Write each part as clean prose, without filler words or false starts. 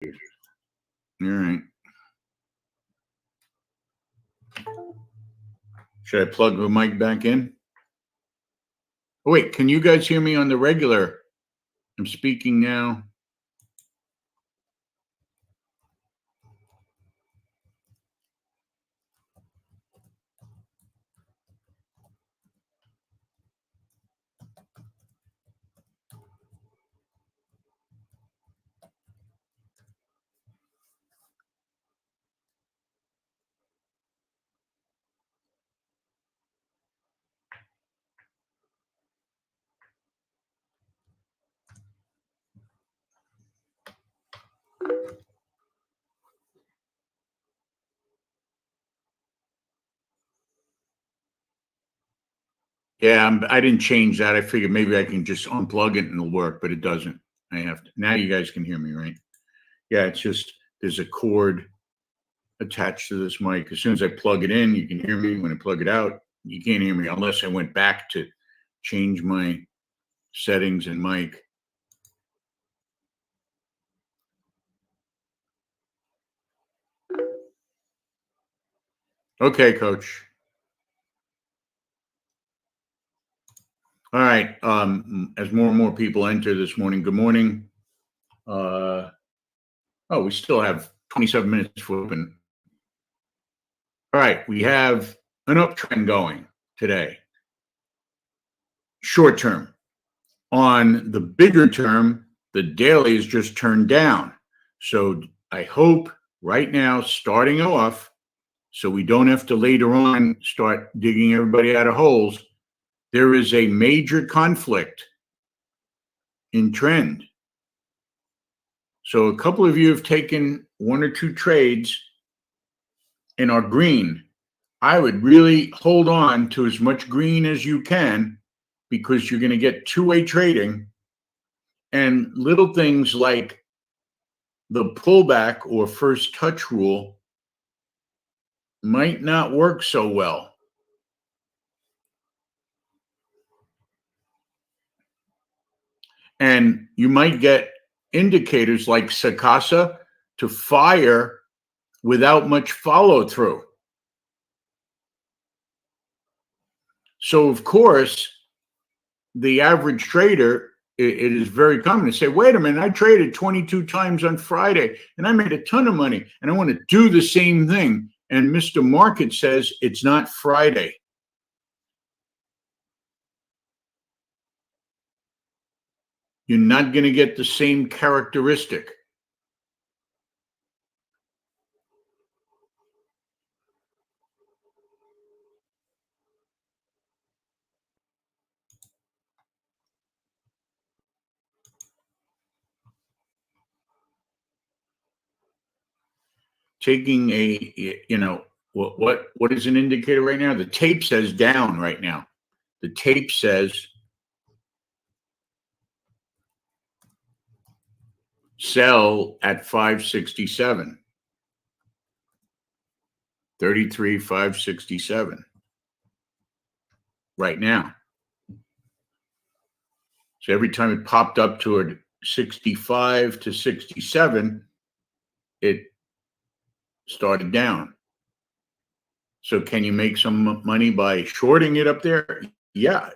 All right. Should I plug the mic back in? Oh, wait, can you guys hear me on the regular? I'm speaking now. Yeah, I didn't change that. I figured maybe I can just unplug it and it'll work, but it doesn't. I have to. Now you guys can hear me, right? Yeah, it's just there's a cord attached to this mic. As soon as I plug it in, you can hear me. When I plug it out, you can't hear me unless I went back to change my settings and mic. Okay, coach. All right. As more and more people enter this morning, good morning. Oh, we still have 27 minutes for open. All right, we have an uptrend going today. Short term. On the bigger term, the daily is just turned down. So I hope right now, starting off, so we don't have to later on start digging everybody out of holes, there is a major conflict in trend. So a couple of you have taken one or two trades and are green. I would really hold on to as much green as you can because you're going to get two-way trading, and little things like the pullback or first touch rule might not work so well. And you might get indicators like Sakasa to fire without much follow through. So, of course, the average trader, it is very common to say, wait a minute, I traded 22 times on Friday and I made a ton of money and I want to do the same thing. And Mr. Market says it's not Friday. You're not going to get the same characteristic. Taking what is an indicator right now? The tape says down right now. The tape says sell at 567. 33,567 right now. So every time it popped up toward 65 to 67, it started down. So can you make some money by shorting it up there? Yeah,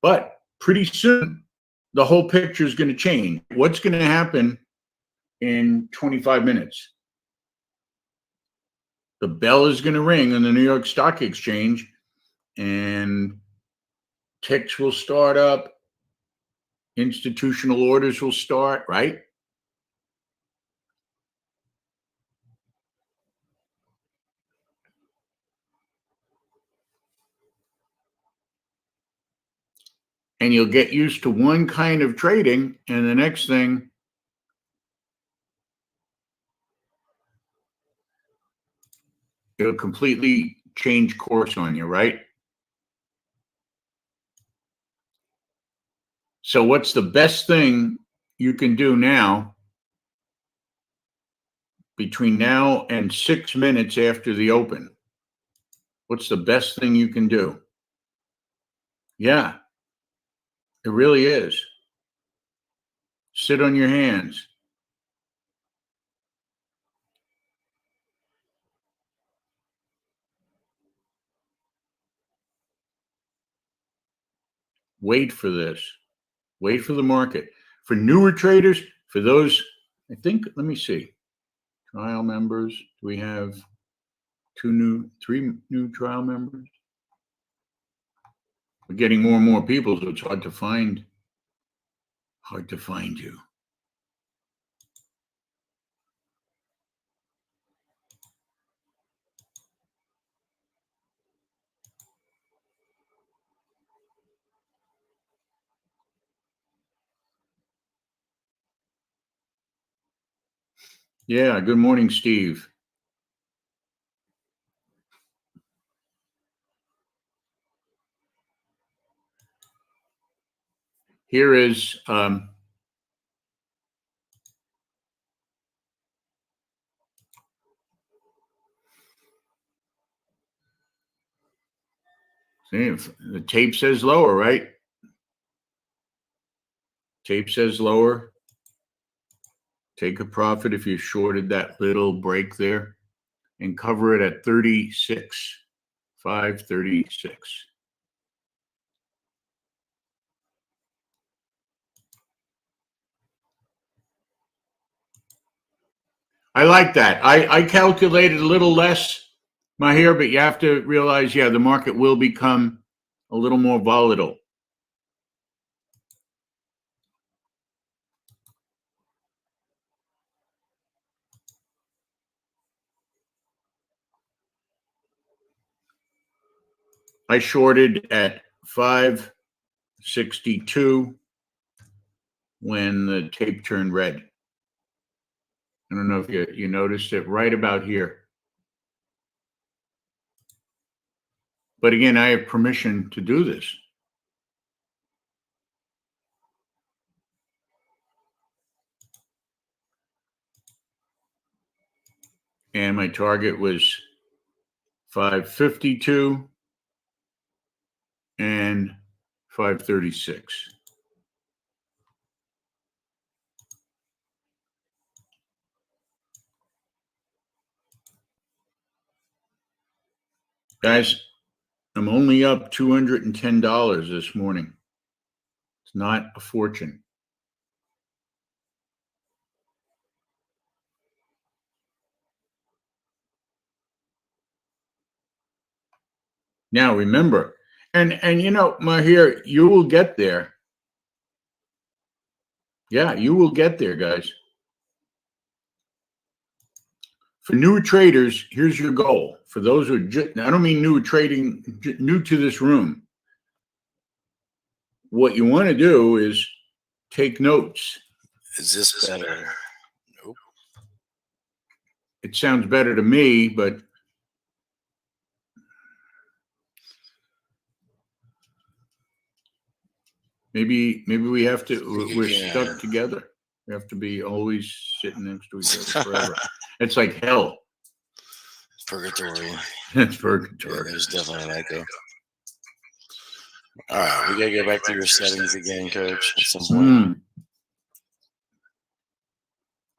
but pretty soon the whole picture is going to change. What's going to happen in 25 minutes? The bell is going to ring on the New York Stock Exchange and ticks will start up. Institutional orders will start, right? And you'll get used to one kind of trading, and the next thing, it'll completely change course on you, right? So what's the best thing you can do now between now and 6 minutes after the open? What's the best thing you can do? Yeah, it really is. Sit on your hands. Wait for this. Wait for the market. For newer traders, for those, I think, let me see. Trial members. Do we have three new trial members? We're getting more and more people, so it's hard to find. Hard to find you. Yeah, good morning, Steve. Here is see, the tape says lower, right? Tape says lower. Take a profit if you shorted that little break there and cover it at 36, 536. I like that. I calculated a little less, Mahir, but you have to realize, yeah, the market will become a little more volatile. I shorted at 562 when the tape turned red. I don't know if you noticed it right about here. But again, I have permission to do this. And my target was 552 and 536. Guys, I'm only up $210 this morning. It's not a fortune. Now remember, and you know, Mahir, you will get there. Yeah, you will get there, guys. For newer traders, here's your goal. For those who are I don't mean new trading, new to this room. What you want to do is take notes. Is this better? Nope. It sounds better to me, but maybe we have to. We're stuck together. We have to be always sitting next to each other forever. It's like hell. Purgatory. It's purgatory. Yeah, there's definitely an echo. All right, we gotta go back to your settings again, Coach, at some point.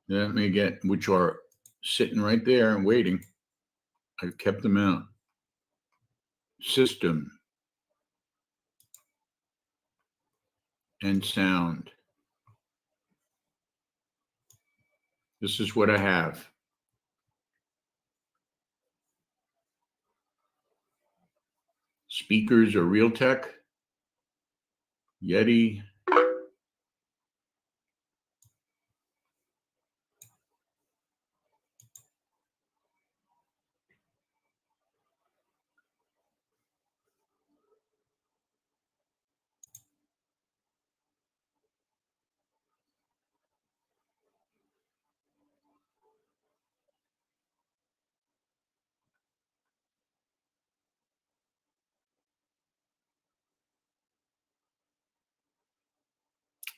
Let me get, which are sitting right there and waiting. I've kept them out. System and sound. This is what I have. Speakers are Realtek, Yeti.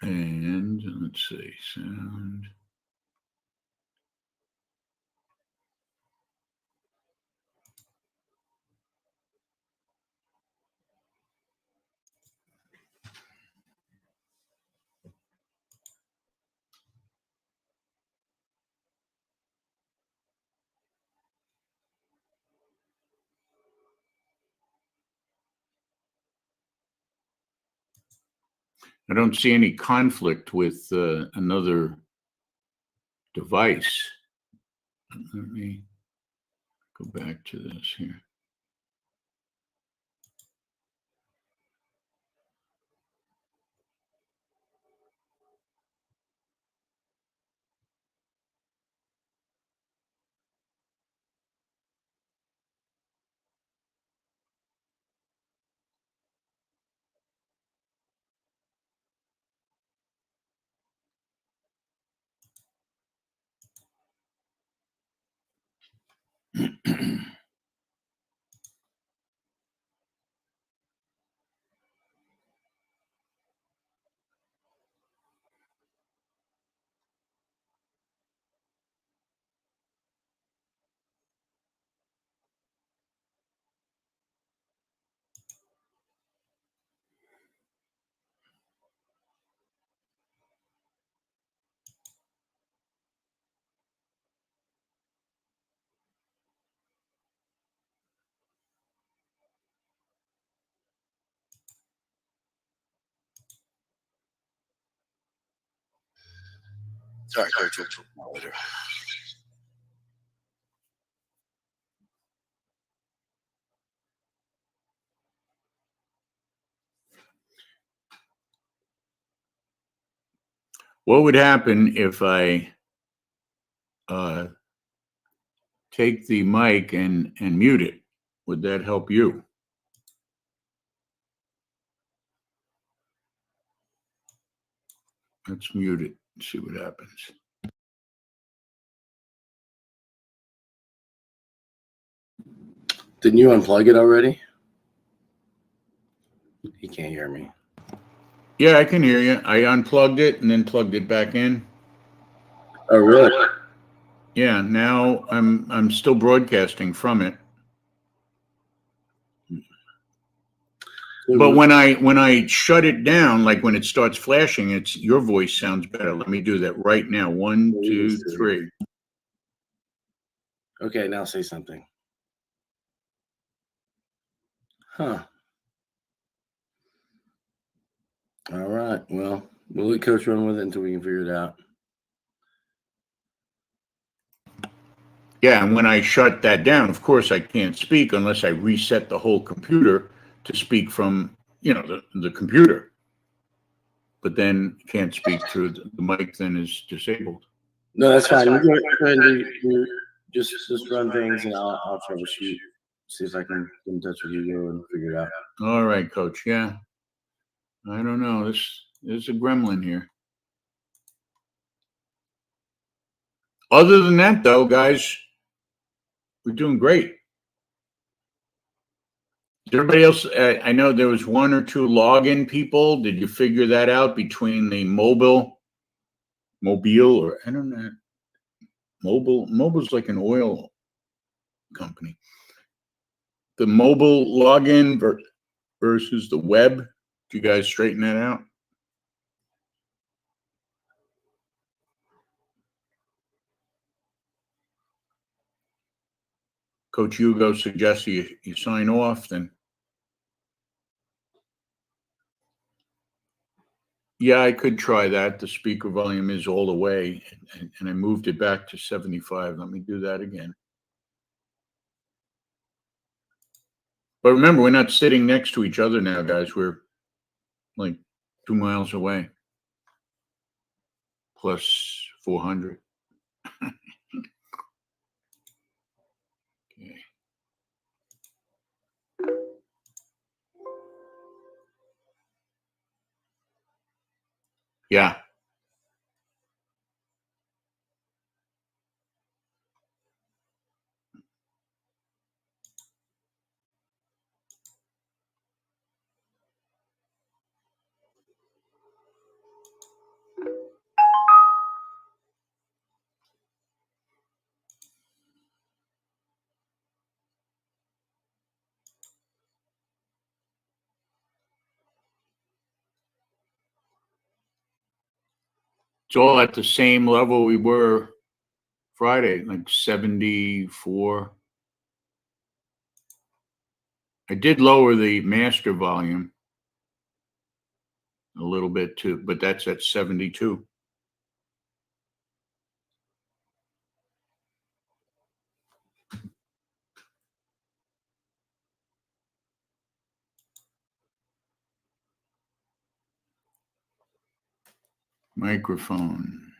And let's see, sound. I don't see any conflict with another device. Let me go back to this here. Sorry, Coach. We'll talk about it later. What would happen if I take the mic and mute it? Would that help you? Let's mute it and see what happens. Didn't you unplug it already? He can't hear me. Yeah, I can hear you. I unplugged it and then plugged it back in. Oh, really? Yeah, now I'm still broadcasting from it. But when I shut it down, like when it starts flashing, it's your voice sounds better. Let me do that right now. 1, 2, 3. Okay, now say something. Huh. All right. Well, we'll let Coach run with it until we can figure it out. Yeah, and when I shut that down, of course, I can't speak unless I reset the whole computer to speak from, the computer. But then can't speak through the mic. Then is disabled. No, that's fine. You go ahead and just run things, and I'll troubleshoot. See if I can get in touch with you and figure it out. All right, Coach. Yeah, I don't know. There's a gremlin here. Other than that, though, guys, we're doing great. Everybody else, I know there was 1 or 2 login people. Did you figure that out between the mobile, or I don't know. Mobile's like an oil company. The mobile login versus the web. Did you guys straighten that out? Coach Hugo suggests you sign off, then. Yeah, I could try that. The speaker volume is all the way, and I moved it back to 75. Let me do that again. But remember, we're not sitting next to each other now, guys. We're like 2 miles away. Plus 400. Okay. Yeah. It's all at the same level we were Friday, like 74. I did lower the master volume. a little bit too, but that's at 72. Microphone.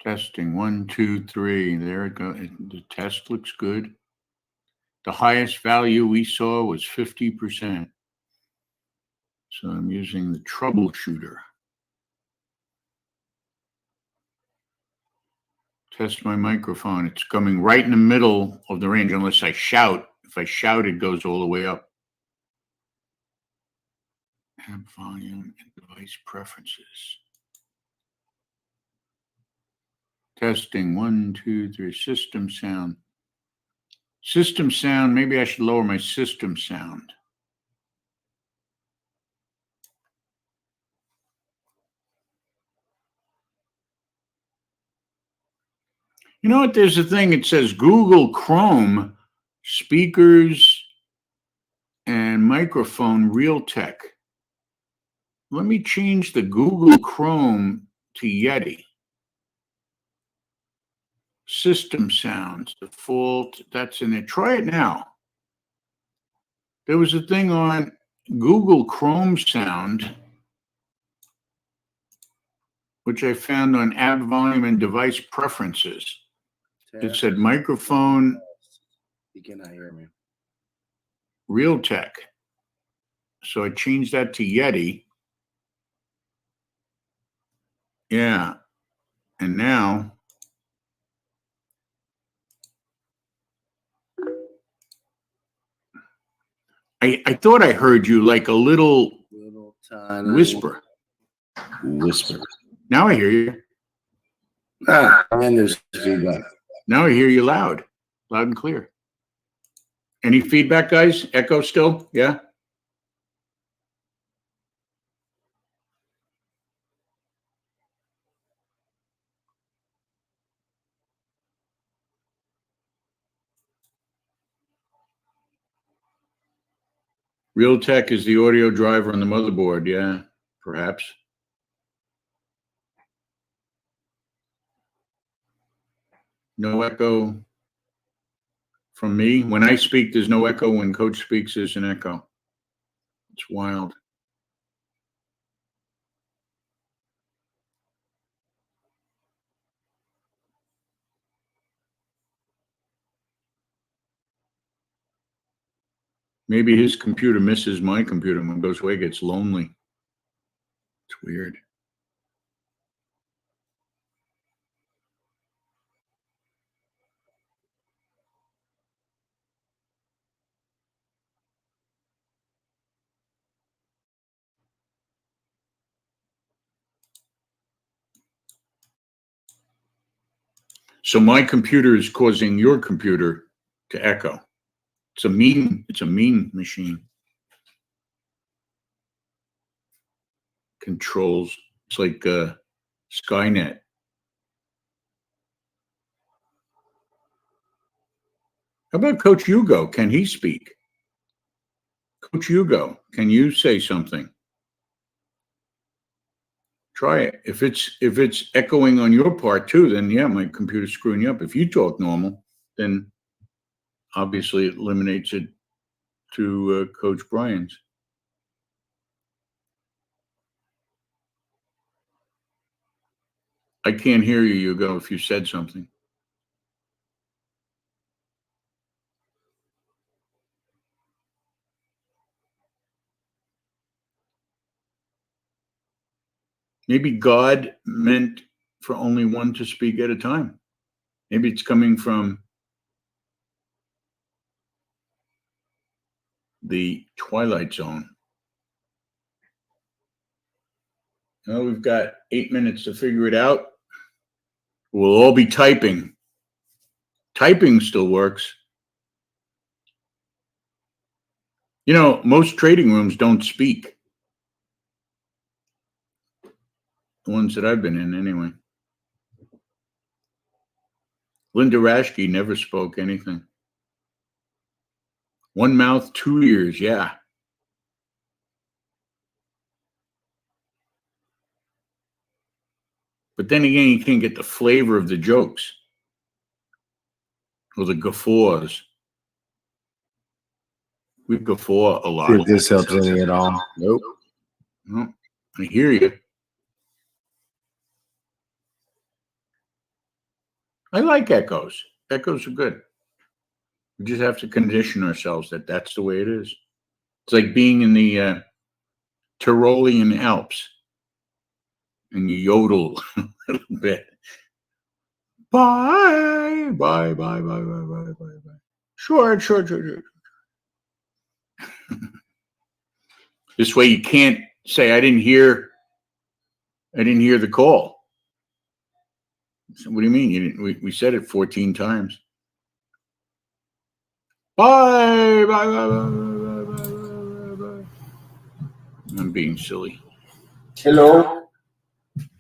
Testing 1, 2, 3. There it goes. The test looks good. The highest value we saw was 50%. So I'm using the troubleshooter. Test my microphone. It's coming right in the middle of the range unless I shout. If I shout, it goes all the way up. Amp volume and device preferences. Testing 1, 2, 3. System sound. System sound. Maybe I should lower my system sound. You know what? There's a thing. It says Google Chrome speakers and microphone Realtek. Let me change the Google Chrome to Yeti. System sounds, default, that's in it. Try it now. There was a thing on Google Chrome sound, which I found on app volume and device preferences. It said microphone You cannot hear me. Realtek. So I changed that to Yeti. Yeah. And now I thought I heard you like a little tiny whisper. whisper. Now I hear you. And there's feedback. Now I hear you loud and clear. Any feedback, guys? Echo still? Yeah. Realtek is the audio driver on the motherboard. Yeah, perhaps. No echo from me. When I speak, there's no echo. When Coach speaks, there's an echo. It's wild. Maybe his computer misses my computer. When it goes away, it gets lonely. It's weird. So my computer is causing your computer to echo. It's a mean machine. Controls. It's like Skynet. How about Coach Hugo? Can he speak? Coach Hugo, can you say something? Try it. If it's echoing on your part too, then yeah, my computer's screwing you up. If you talk normal, then obviously it eliminates it to Coach Brian's. I can't hear you, Hugo, if you said something. Maybe God meant for only one to speak at a time. Maybe it's coming from the Twilight Zone. Well, we've got 8 minutes to figure it out. We'll all be typing. Typing still works. You know, most trading rooms don't speak. The ones that I've been in, anyway. Linda Raschke never spoke anything. One mouth, two ears. Yeah. But then again, you can't get the flavor of the jokes or the guffaws. We guffaw a See lot. if this helps any at all. Nope. No, I hear you. I like echoes. Echoes are good. We just have to condition ourselves that that's the way it is. It's like being in the Tyrolean Alps and you yodel a little bit. Bye, bye, bye, bye, bye, bye, bye, bye. Sure. This way you can't say, I didn't hear the call. So what do you mean? You didn't, we said it 14 times. Bye, bye, bye, bye, bye, bye, bye, bye. I'm being silly. Hello.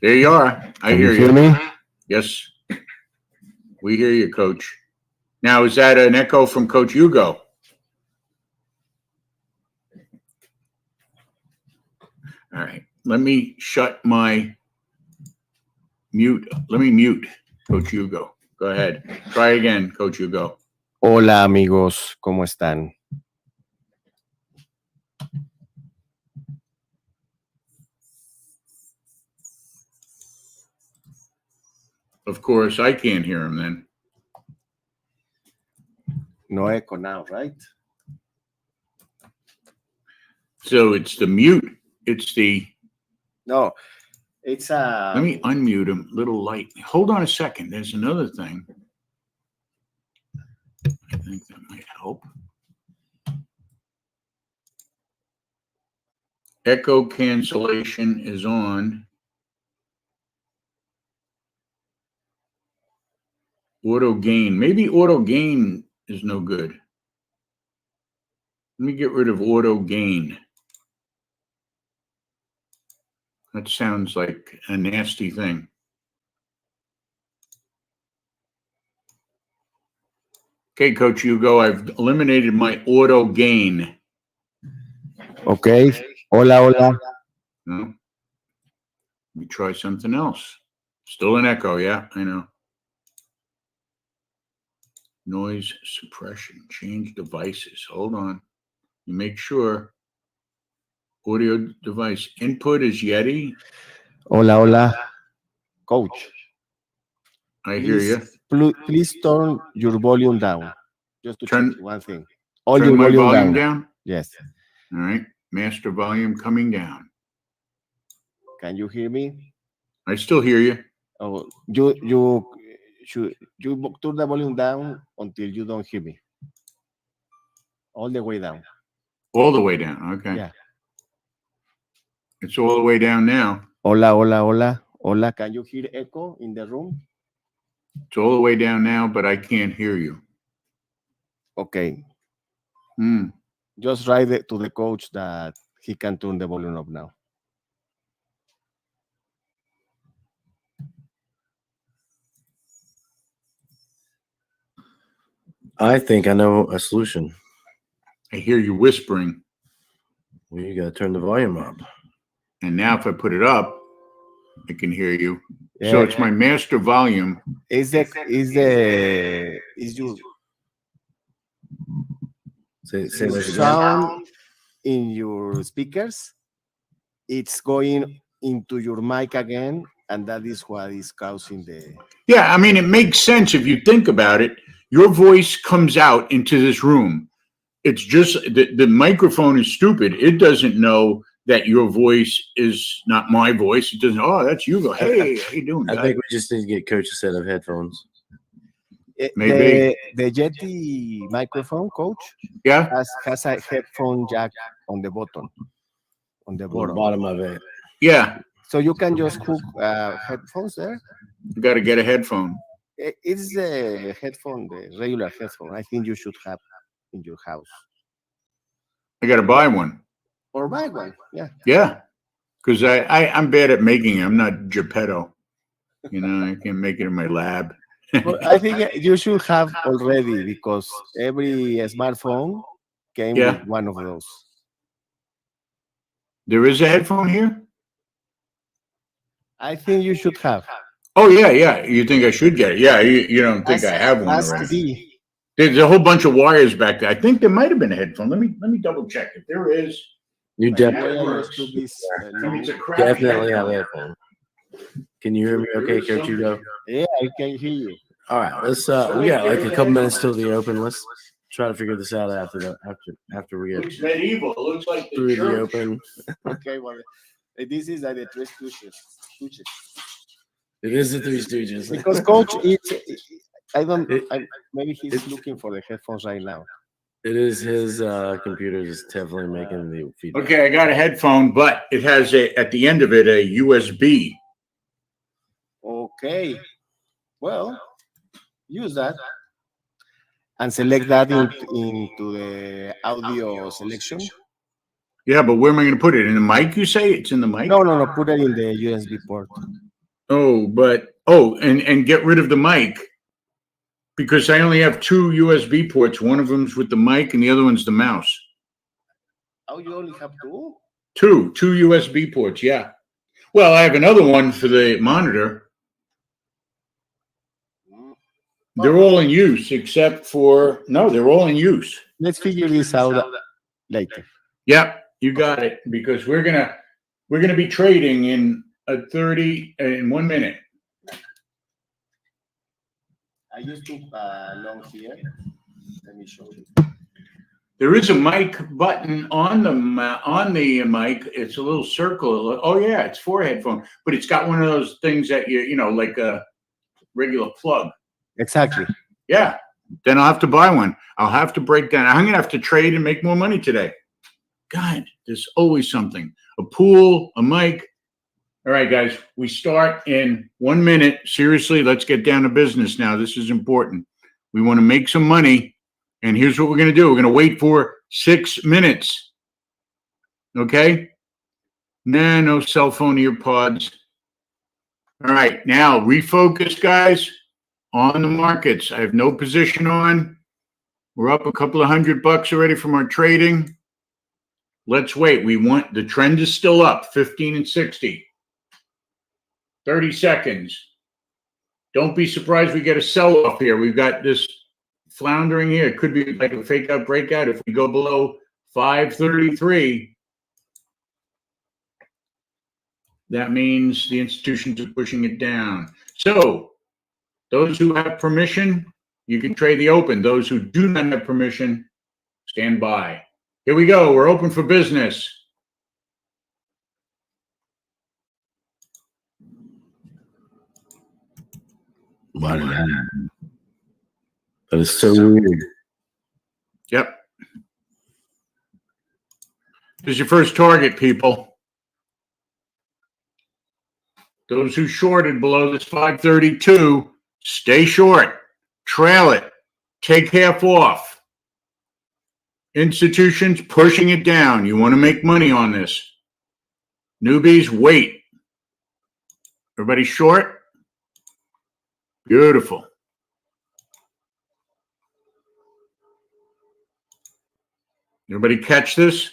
There you are. I hear you. Hear me? Yes. We hear you, Coach. Now, is that an echo from Coach Hugo? All right. Let me shut my mute. Let me mute Coach Hugo. Go ahead. Try again, Coach Hugo. Hola amigos, ¿cómo están? Of course, I can't hear him then. No echo now, right? So it's the mute. It's the... No, it's a... Let me unmute him. Little light. Hold on a second. There's another thing. I think that might help. Echo cancellation is on. Auto gain. Maybe auto gain is no good. Let me get rid of auto gain. That sounds like a nasty thing. Okay, Coach Hugo, I've eliminated my auto gain. Okay. Hola. No. Let me try something else. Still an echo, yeah, I know. Noise suppression. Change devices. Hold on. You make sure. Audio device. Input is Yeti. Hola. Coach. I hear you. Please turn your volume down. Just to Turn- check one thing. All Turn your my volume volume down. down. Yes. All right. Master volume coming down. Can you hear me? I still hear you. Oh, you should turn the volume down until you don't hear me. All the way down. All the way down. Okay. Yeah. It's all the way down now. Hola. Can you hear echo in the room? It's all the way down now, but I can't hear you. Okay. Hmm. Just write it to the coach that he can turn the volume up now. I think I know a solution. I hear you whispering. Well, you gotta turn the volume up. And now if I put it up, I can hear you. So it's my master volume. Is your Say that again. sound in your speakers? It's going into your mic again, and that is what is causing the. Yeah, I mean, it makes sense if you think about it. Your voice comes out into this room. It's just the microphone is stupid. It doesn't know that your voice is not my voice. It doesn't. Oh, that's you. Hey, how you doing? I guy? think we just need to get Coach a set of headphones. Maybe. The Yeti microphone, coach, Yeah. has a headphone jack on the bottom, on the On the bottom. bottom of it. Yeah. So you can just hook headphones there. You got to get a headphone. It's the headphone, the regular headphone. I think you should have in your house I got to buy one. or buy one. Yeah. Yeah. Because I'm bad at making it. I'm not Geppetto. You know, I can't make it in my lab. Well, I think you should have already because every smartphone came Yeah. with one of those. There is a headphone here? I think you should have. Oh, yeah, yeah. You think I should get it? Yeah, you don't think I have one Has to already. be. There's a whole bunch of wires back there. I think there might have been a headphone. Let me double check. If there is, You By the definitely, way, I works. just took this. I mean, it's a Low. crappy definitely have headphone. headphone. Can you hear me okay, Coach Hugo? Yeah, I can hear you. All right, let's we got like a couple minutes till the open. Let's try to figure this out after we get Looks medieval. It looks like the through the church. open. Okay, well, this is like the Three Stooges. It is the Three Stooges. Because coach, I don't. It- Maybe he's it- looking for the headphones right now. It is his computer is definitely making the feedback. Okay, I got a headphone, but it has at the end of it a USB. Okay. Well, use that and select that into the audio selection. Yeah, but where am I going to put it? In the mic? You say it's in the mic? No. Put it in the USB port. And get rid of the mic because I only have two USB ports. One of them's with the mic, and the other one's the mouse. Oh, you only have two? Two USB ports. Yeah. Well, I have another one for the monitor. They're all in use except for they're all in use. Let's figure this out later. Yep, you got it. Because we're gonna be trading in 1 minute. I just took long here. Let me show you. There is a mic button on the mic. It's a little circle. Oh yeah, it's for headphone, but it's got one of those things that like a regular plug. Exactly. Yeah. Then I'll have to buy one. I'll have to break down. I'm gonna have to trade and make more money today. God, there's always something. A pool, a mic. All right, guys, we start in 1 minute. Seriously, let's get down to business now. This is important. We want to make some money. And here's what we're going to do. We're going to wait for 6 minutes. Okay? No cell phone ear pods. All right, now refocus, guys, on the markets. I have no position on. We're up a couple of $100 already from our trading. Let's wait. The trend is still up, 15 and 60. 30 seconds. Don't be surprised we get a sell-off here. We've got this floundering here. It could be like a fake out breakout if we go below 533. That means the institutions are pushing it down. So those who have permission, you can trade the open. Those who do not have permission, stand by. Here we go. We're open for business. That is so weird. Yep. This is your first target, people. Those who shorted below this 532, stay short. Trail it. Take half off. Institutions pushing it down. You want to make money on this. Newbies, wait. Everybody short? Beautiful. Everybody catch this?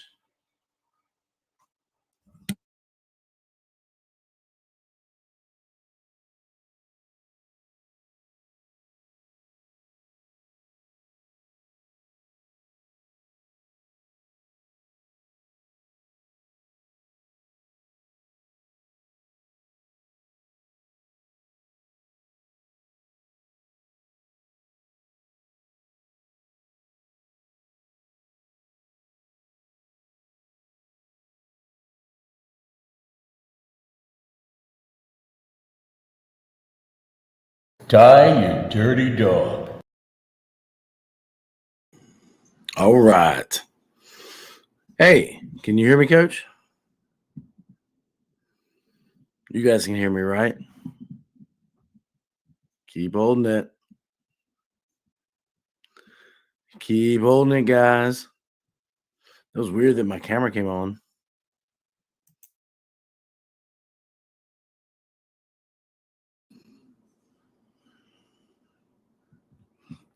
Die, you dirty dog. All right. Hey, can you hear me, Coach? You guys can hear me, right? Keep holding it. Keep holding it, guys. It was weird that my camera came on.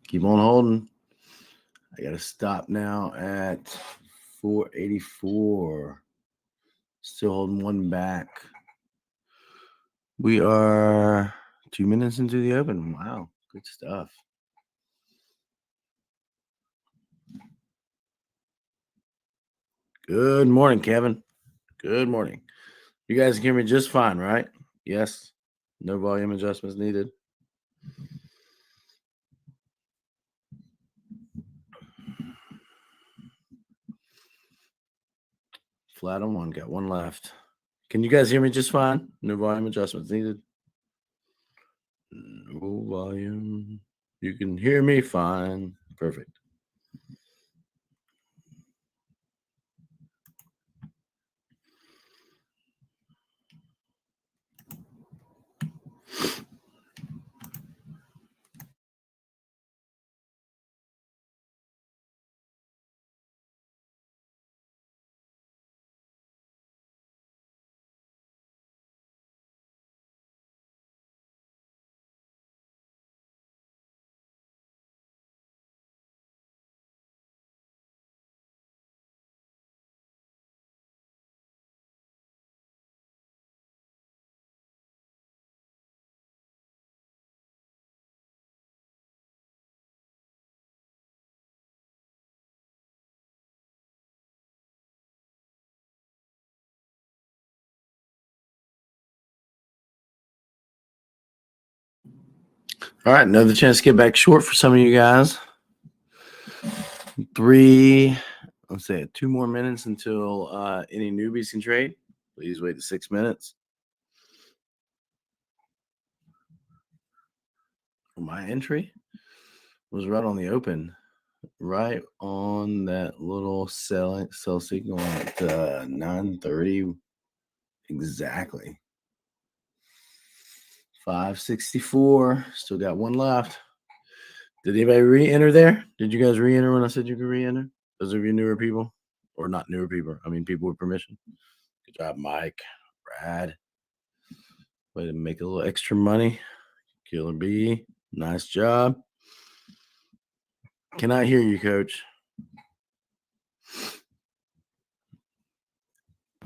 Keep on holding. I got to stop now at 484. Still holding one back. We are 2 minutes into the open. Wow, good stuff. Good morning, Kevin. Good morning. You guys can hear me just fine, right? Yes. No volume adjustments needed. Flat on one. Got one left. Can you guys hear me just fine? No volume adjustments needed. No volume. You can hear me fine. Perfect. All right, another chance to get back short for some of you guys. Let's say 2 more minutes until any newbies can trade. Please wait 6 minutes. My entry was right on the open, right on that little sell signal at 9:30 exactly. 564. Still got one left. Did anybody re-enter there? Did you guys re-enter when I said you could re-enter? Those of you newer people, or not newer people, I mean people with permission. Good job, Mike, Brad. Way to make a little extra money. Killer B, nice job. Cannot hear you, Coach.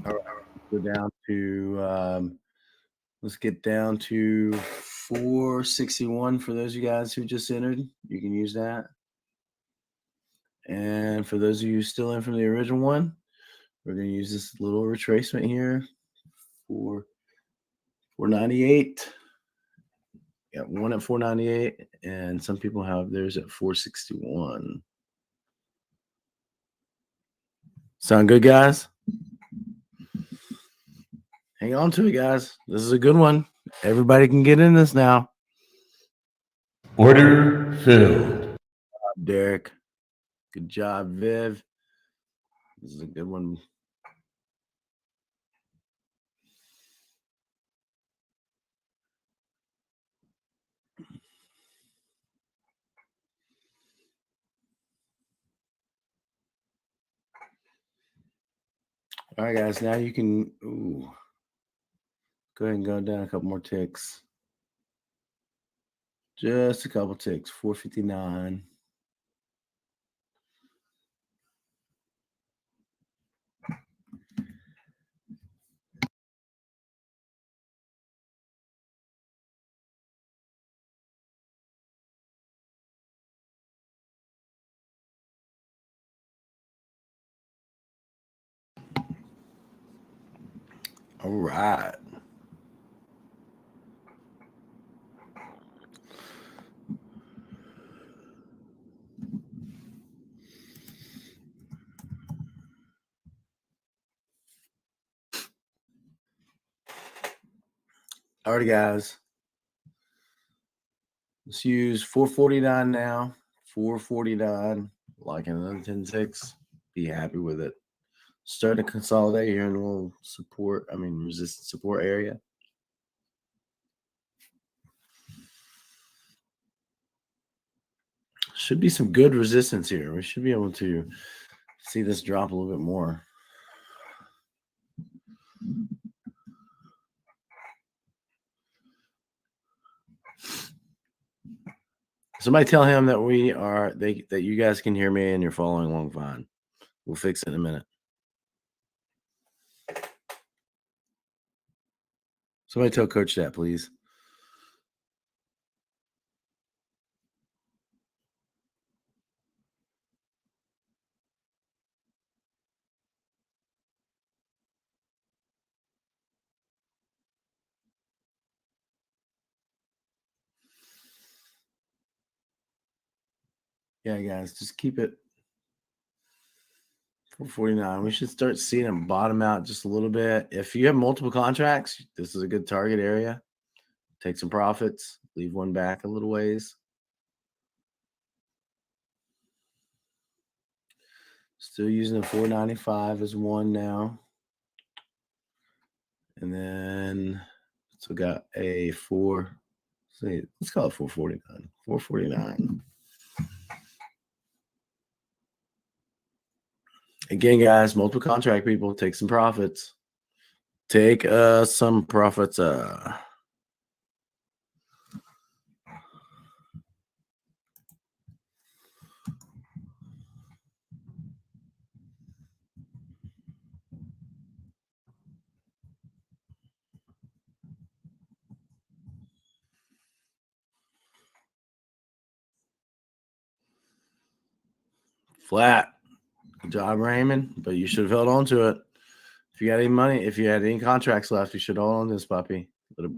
All right, go down to let's get down to 461 for those of you guys who just entered. You can use that. And for those of you still in from the original one, we're going to use this little retracement here for 498. Got one at 498, and some people have theirs at 461. Sound good, guys? Hang on to it, guys. This is a good one. Everybody can get in this now. Order filled. Derek. Good job, Viv. This is a good one. All right, guys. Now you can go ahead and go down a couple more ticks. Just a couple ticks. 459. All right. All right, guys. Let's use 449 now. 449. Like another 10 ticks. Be happy with it. Starting to consolidate here in a little resistance support area. Should be some good resistance here. We should be able to see this drop a little bit more. Somebody tell him that that you guys can hear me and you're following along fine. We'll fix it in a minute. Somebody tell Coach that, please. Yeah, guys, just keep it 449. We should start seeing them bottom out just a little bit. If you have multiple contracts, this is a good target area. Take some profits, leave one back a little ways. Still using the 495 as one now. And then so got a let's call it 449. 449. Again, guys, multiple contract people, take some profits. Take some profits. Flat. Good job, Raymond. But you should have held on to it. If you got any money, if you had any contracts left, you should hold on to this puppy. Let it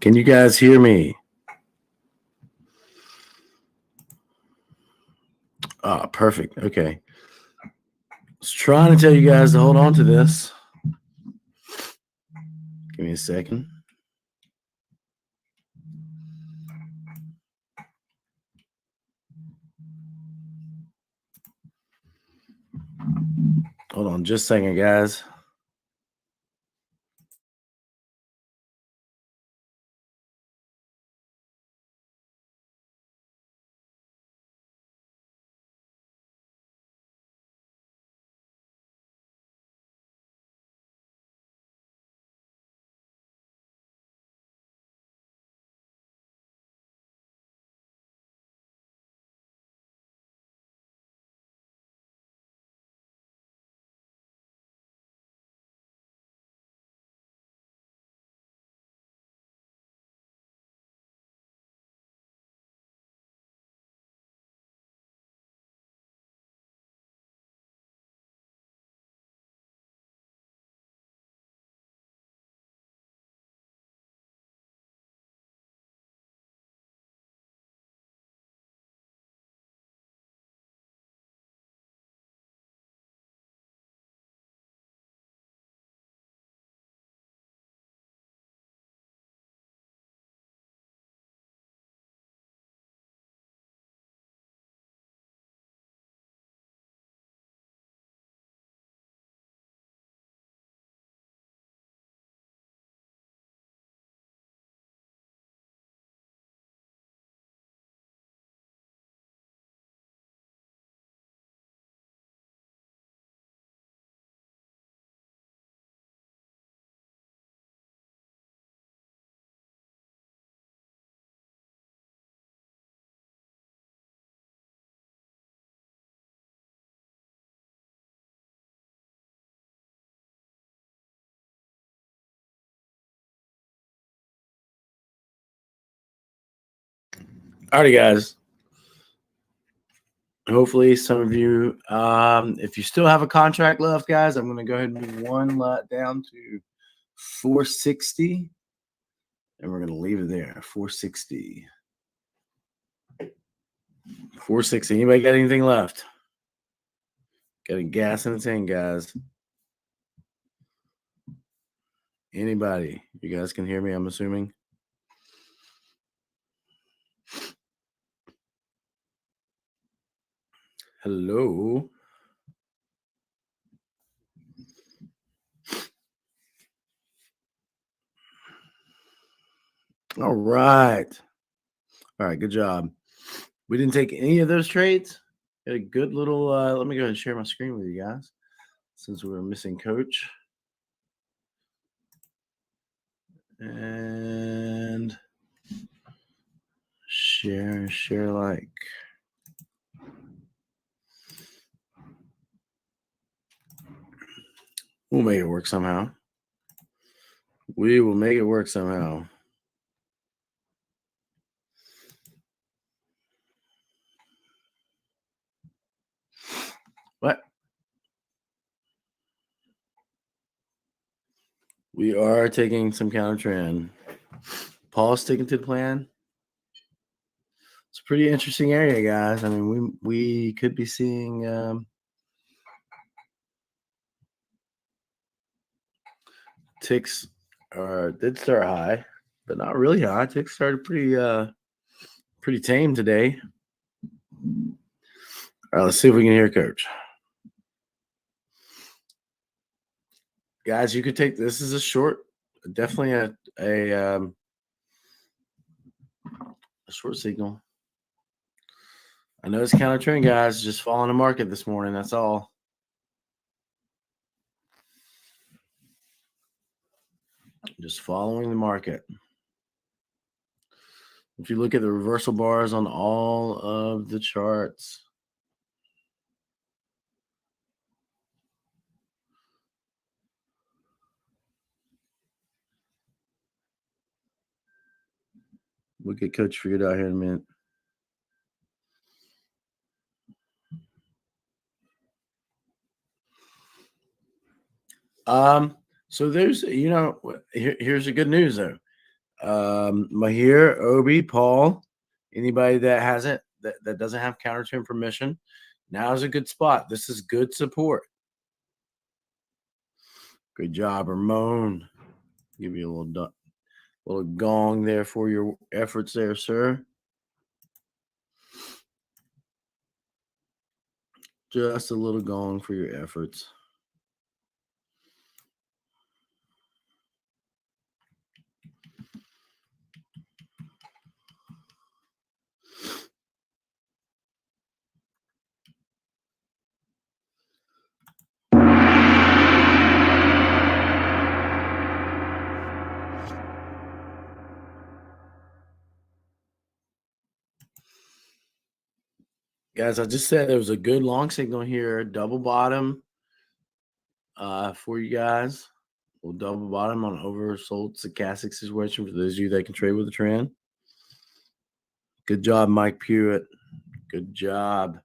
Can you guys hear me? Oh, perfect. Okay. I was trying to tell you guys to hold on to this. Give me a second. Hold on just a second, guys. Alrighty, guys. Hopefully, some of you, if you still have a contract left, guys, I'm going to go ahead and move one lot down to 460, and we're going to leave it there. 460. 460. Anybody got anything left? Got a gas in the tank, guys. Anybody? You guys can hear me, I'm assuming. Hello. All right. All right, good job. We didn't take any of those trades. Had a good little let me go ahead and share my screen with you guys since we were missing coach. And share like. We'll make it work somehow. We will make it work somehow. What? We are taking some counter trend. Paul's sticking to the plan. It's a pretty interesting area, guys. I mean, we could be seeing ticks did start high, but not really high. Ticks started pretty tame today. All right, let's see if we can hear coach. Guys, you could take this as a short, definitely a short signal. I know it's counter trend, guys, just following the market this morning. That's all. Just following the market. If you look at the reversal bars on all of the charts, we'll get coach figured out here in a minute. So there's, here's the good news though. Mahir, Obi, Paul, anybody that hasn't, that doesn't have counter trend permission, now is a good spot. This is good support. Good job, Ramon. Give you a little gong there for your efforts there, sir. Just a little gong for your efforts. Guys, I just said there was a good long signal here, double bottom for you guys. We'll double bottom on oversold stochastic situation for those of you that can trade with the trend. Good job, Mike Pewitt. Good job.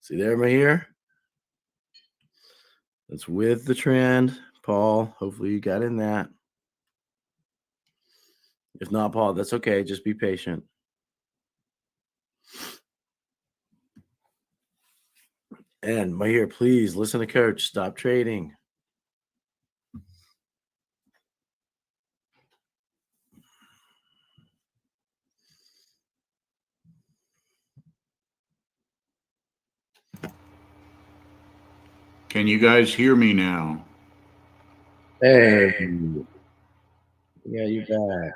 See there, Mahir? That's with the trend. Paul, hopefully you got in that. If not, Paul, that's okay. Just be patient. And Mahir, please listen to coach. Stop trading. Can you guys hear me now? Hey. Yeah, you back.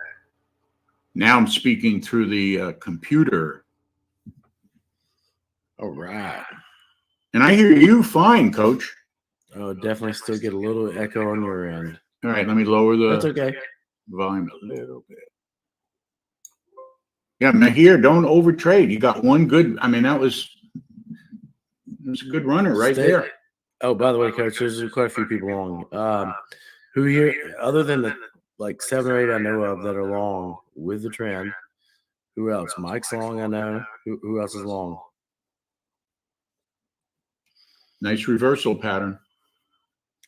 Now I'm speaking through the computer. All right. And I hear you fine, Coach. Oh, definitely still get a little echo on your end. All right, let me lower the That's okay. volume a little bit. Yeah, Mahir, don't overtrade. You got one good. I mean, that was a good runner right there. Oh, by the way, coach, there's quite a few people long. Who here, other than the like 7 or 8 I know of that are long with the trend, Who else? Mike's long, I know. Who else is long? Nice reversal pattern.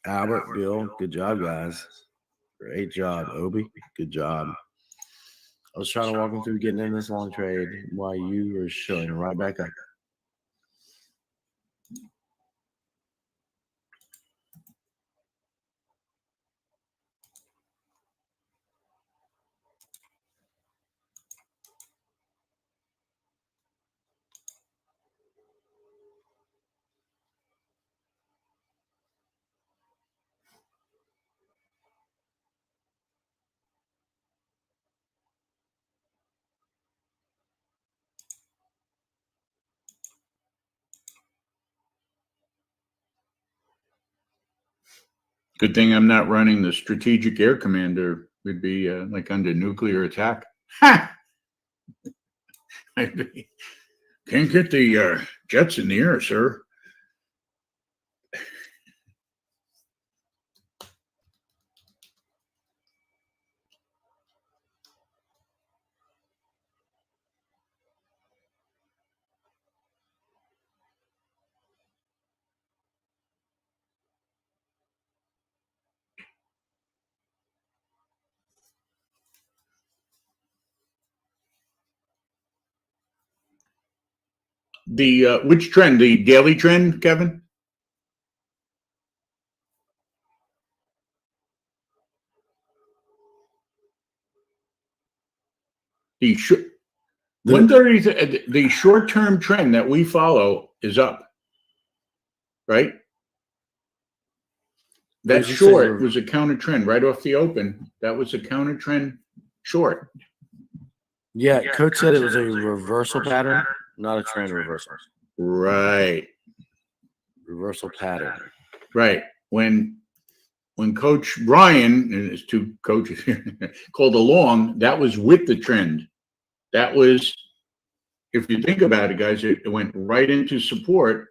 Albert, Bill, good job, guys. Great job, Obi. Good job. I was trying to walk him through getting in this long trade while you were showing right back up. Good thing I'm not running the Strategic Air Commander. We'd be like under nuclear attack. Ha! I'd be, can't get the jets in the air, sir. The which trend? The daily trend, Kevin? The 130. The short-term trend that we follow is up, right? That Who's he short saying? was a counter trend right off the open. That was a counter trend short. Yeah, Coach said it was a reversal pattern, not a trend reversal. Right. Reversal pattern. Right. When Coach Brian and his two coaches called a long, that was with the trend. That was, if you think about it, guys, it went right into support.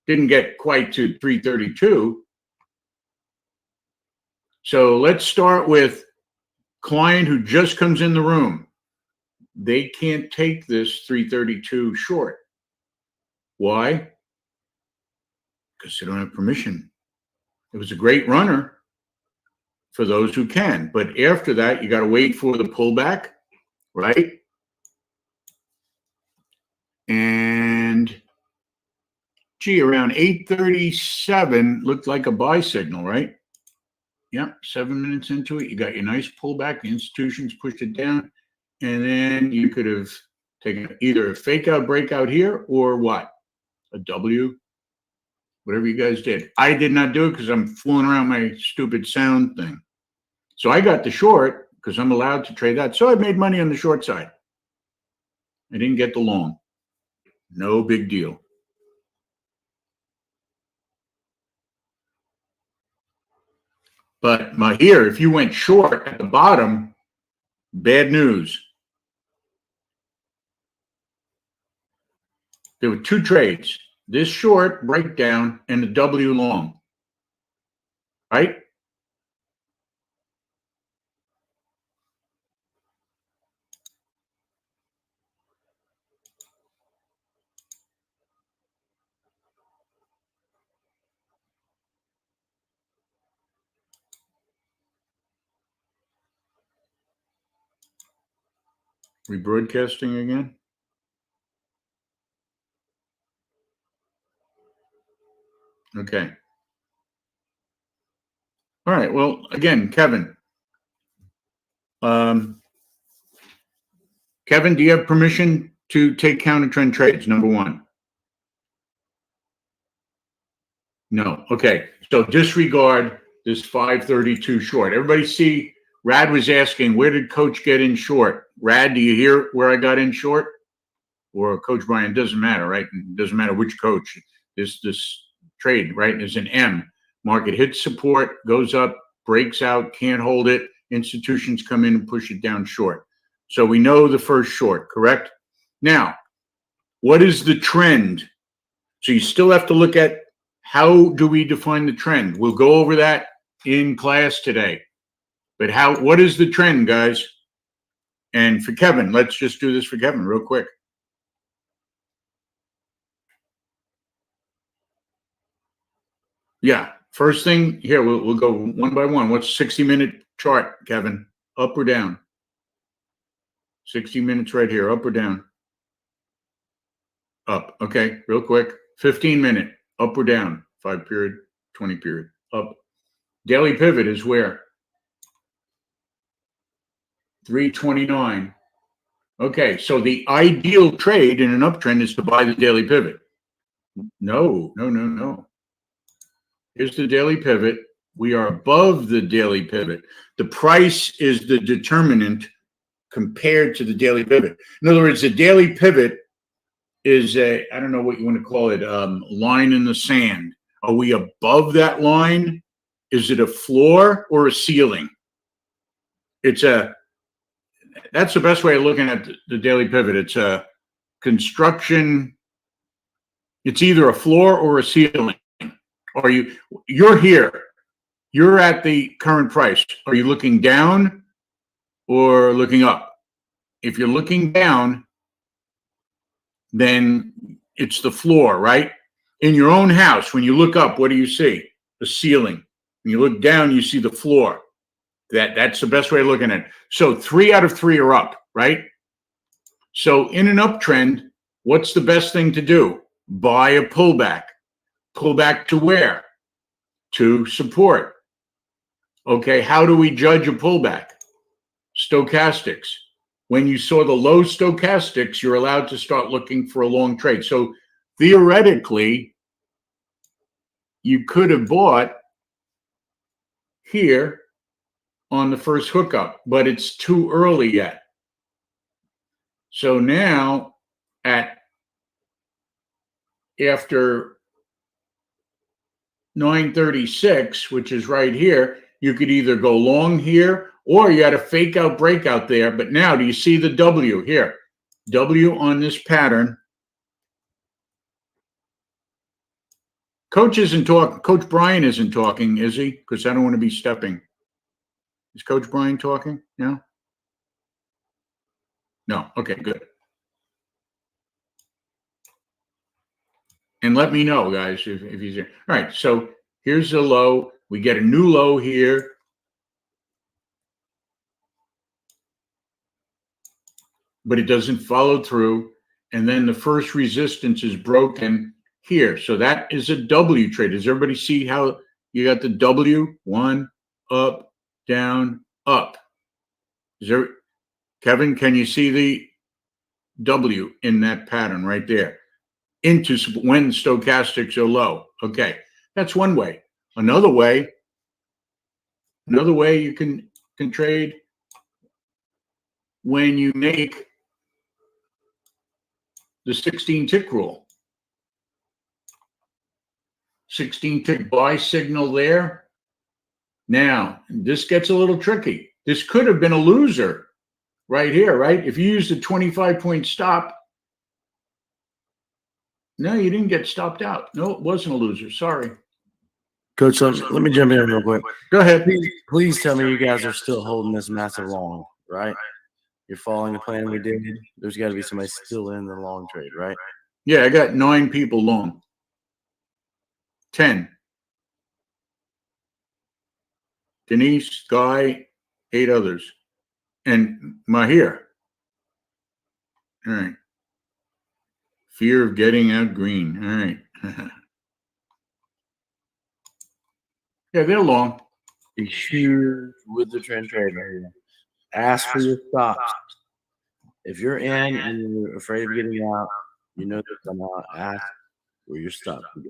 Didn't get quite to 332. So let's start with client who just comes in the room. They can't take this 332 short. Why? Because they don't have permission. It was a great runner for those who can. But after that, you got to wait for the pullback, right? And, gee, around 8:37 looked like a buy signal, right? Yep, 7 minutes into it, you got your nice pullback. The institutions pushed it down. And then you could have taken either a fake out breakout here or what? A W? Whatever you guys did. I did not do it because I'm fooling around my stupid sound thing. So I got the short because I'm allowed to trade that. So I made money on the short side. I didn't get the long. No big deal. But here, if you went short at the bottom, bad news. There were two trades. This short breakdown and the W long. Right? Rebroadcasting again? Okay. All right. Well, again, Kevin. Kevin, do you have permission to take counter trend trades? Number one. No. Okay. So disregard this 532 short. Everybody see, Rad was asking, where did Coach get in short? Rad, do you hear where I got in short? Or Coach Brian, doesn't matter, right? It doesn't matter which coach. This trade, right, is an M. Market hits support, goes up, breaks out, can't hold it. Institutions come in and push it down short. So we know the first short, correct? Now, what is the trend? So you still have to look at how do we define the trend? We'll go over that in class today. But what is the trend, guys? And for Kevin, let's just do this for Kevin real quick. Yeah, first thing here, we'll go one by one. What's 60-minute chart, Kevin? Up or down? 60 minutes right here, up or down? Up. Okay, real quick. 15-minute, up or down? 5 period, 20 period, up. Daily pivot is where? 329. Okay, so the ideal trade in an uptrend is to buy the daily pivot. No. Here's the daily pivot. We are above the daily pivot. The price is the determinant compared to the daily pivot. In other words, the daily pivot is I don't know what you want to call it, line in the sand. Are we above that line? Is it a floor or a ceiling? That's the best way of looking at the daily pivot. It's a construction. It's either a floor or a ceiling. Or you're here. You're at the current price. Are you looking down or looking up? If you're looking down, then it's the floor, right? In your own house, when you look up, what do you see? The ceiling. When you look down, you see the floor. That's the best way of looking at it. So 3 out of 3 are up, right? So in an uptrend, what's the best thing to do? Buy a pullback. Pullback to where? To support. Okay, how do we judge a pullback? Stochastics. When you saw the low stochastics, you're allowed to start looking for a long trade. So theoretically, you could have bought here on the first hookup, but it's too early yet. So now after 936, which is right here, you could either go long here or you had a fake out breakout there. But now, do you see the W here? W on this pattern. Coach isn't talking. Coach Brian isn't talking, is he? Because I don't want to be stepping. Is Coach Brian talking? No? No. Okay, good. And let me know, guys, if he's here. All right, so here's the low. We get a new low here. But it doesn't follow through. And then the first resistance is broken here. So that is a W trade. Does everybody see how you got the W? 1, up, down, up. Kevin, can you see the W in that pattern right there? Into when stochastics are low. Okay, that's one way. Another way you can trade when you make the 16 tick rule. 16 tick buy signal there. Now, this gets a little tricky. This could have been a loser right here, right? If you used a 25-point stop, no, you didn't get stopped out. No, it wasn't a loser. Sorry. Coach, let me jump in real quick. Go ahead. Please tell me you guys are still holding this massive long, right? You're following the plan we did. There's got to be somebody still in the long trade, right? Yeah, I got 9 people long. 10. Denise, Guy, 8 others. And Mahir. All right. Fear of getting out green. All right. Yeah, they're long. Be huge with the trend trade right here. Ask for your stops. If you're in and you're afraid of getting out, you know to come out. Ask where your stops go.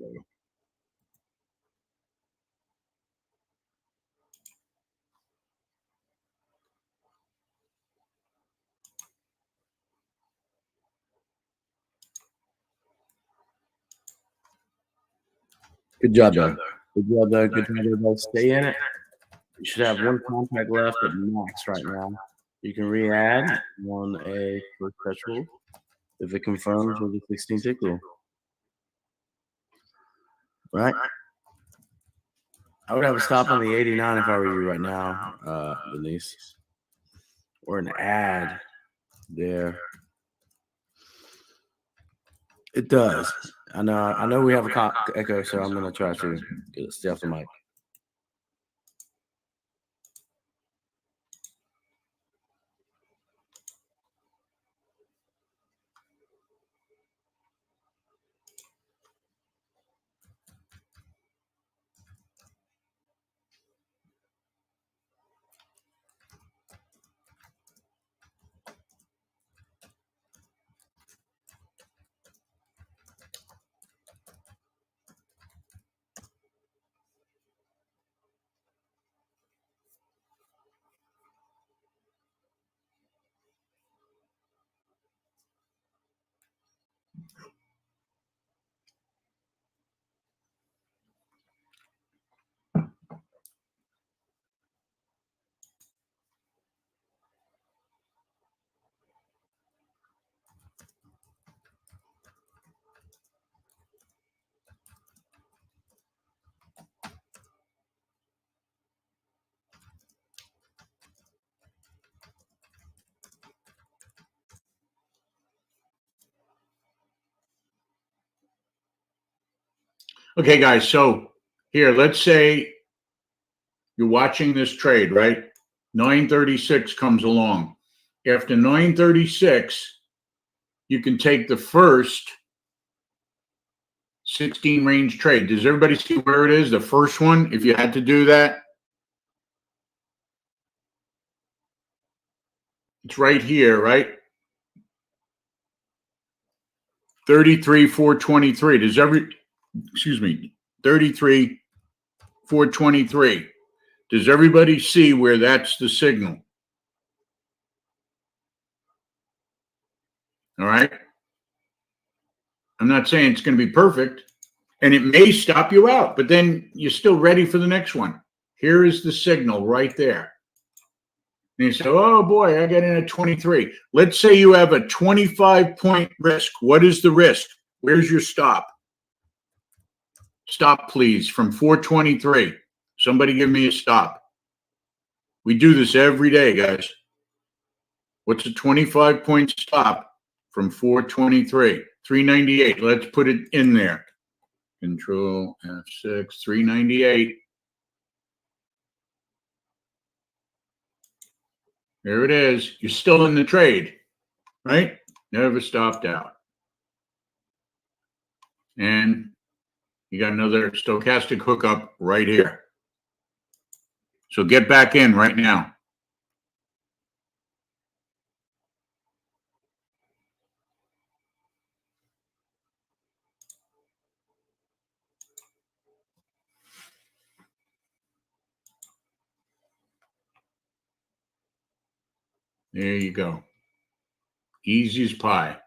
Good job, though. Good job, though. Good job, everybody. Stay in it. You should have 1 contract left at max right now. You can re-add on a first touch rule if it confirms with the 16 tick rule. Right? I would have a stop on the 89 if I were you right now, Denise. Or an add there. It does. I know we have a echo, so I'm gonna try to stay off the mic. Okay, guys. So here, let's say you're watching this trade, right? 936 comes along. After 936, you can take the first 16 range trade. Does everybody see where it is? The first one, if you had to do that, it's right here, right? 33,423. Excuse me, 33,423. Does everybody see where that's the signal? All right. I'm not saying it's going to be perfect, and it may stop you out, but then you're still ready for the next one. Here is the signal right there. And you say, oh boy, I got in at 23. Let's say you have a 25-point risk. What is the risk? Where's your stop? Stop, please, from 423. Somebody give me a stop. We do this every day, guys. What's a 25-point stop from 423? 398. Let's put it in there. Control F6, 398. There it is. You're still in the trade, right? Never stopped out. And you got another stochastic hookup right here. So get back in right now. There you go. Easy as pie.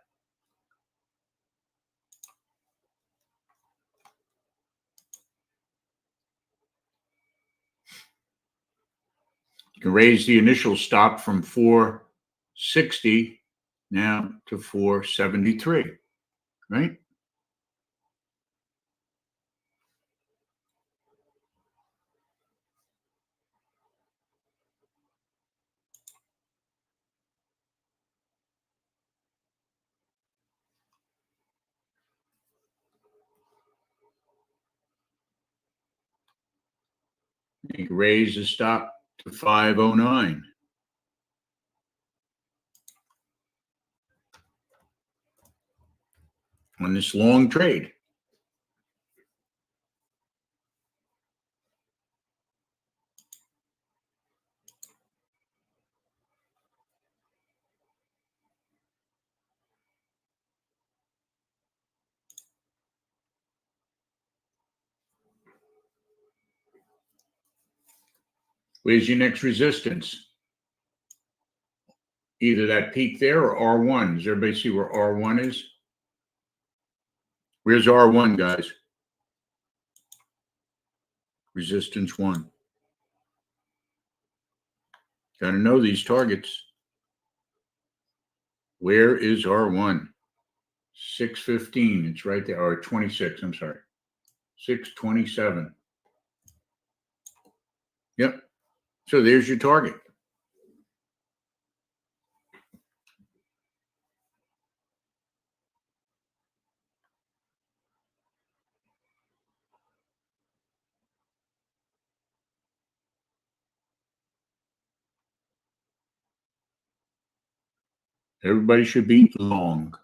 You can raise the initial stop from 460 now to 473, right? You can raise the stop to 509. On this long trade. Where's your next resistance? Either that peak there or R1. Does everybody see where R1 is? Where's R1, guys? Resistance 1. Got to know these targets. Where is R1? 615. It's right there. Or 26. I'm sorry. 627. Yep. So there's your target. Everybody should be long.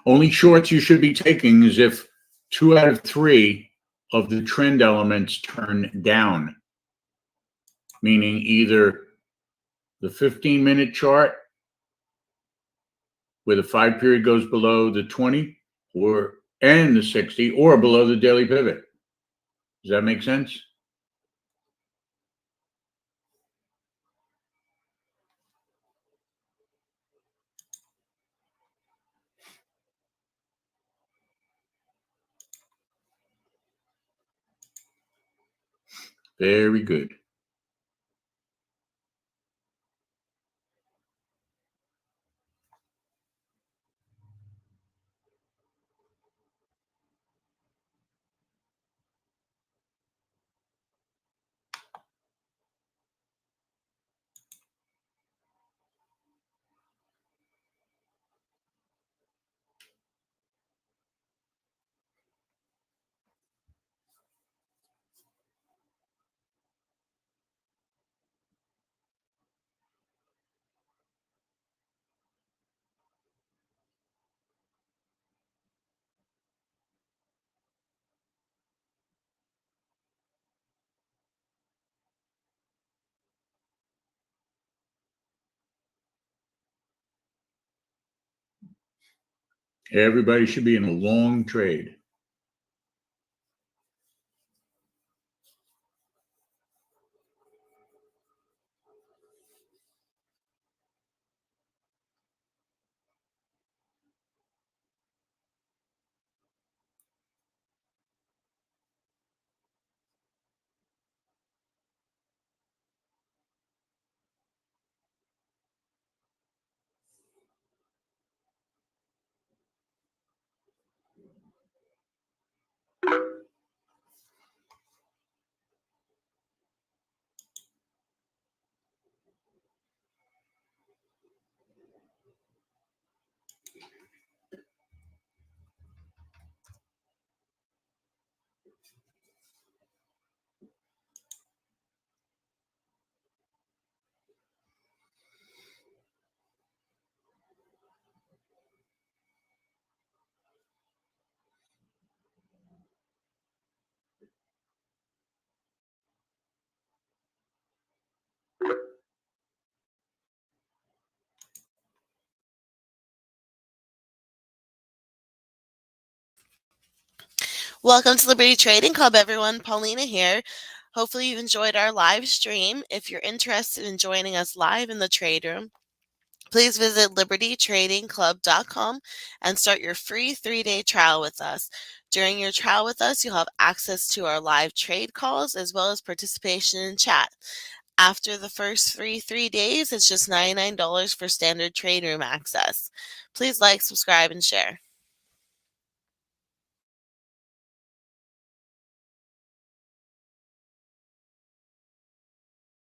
Only shorts you should be taking is if 2 out of 3 of the trend elements turn down, meaning either the 15-minute chart where the 5 period goes below the 20 and the 60 or below the daily pivot. Does that make sense? Very good. Everybody should be in a long trade. Welcome to Liberty Trading Club, everyone. Paulina here. Hopefully you've enjoyed our live stream. If you're interested in joining us live in the trade room, please visit libertytradingclub.com and start your free 3-day trial with us. During your trial with us, you'll have access to our live trade calls as well as participation in chat. After the first 3 days, it's just $99 for standard trade room access. Please like, subscribe, and share.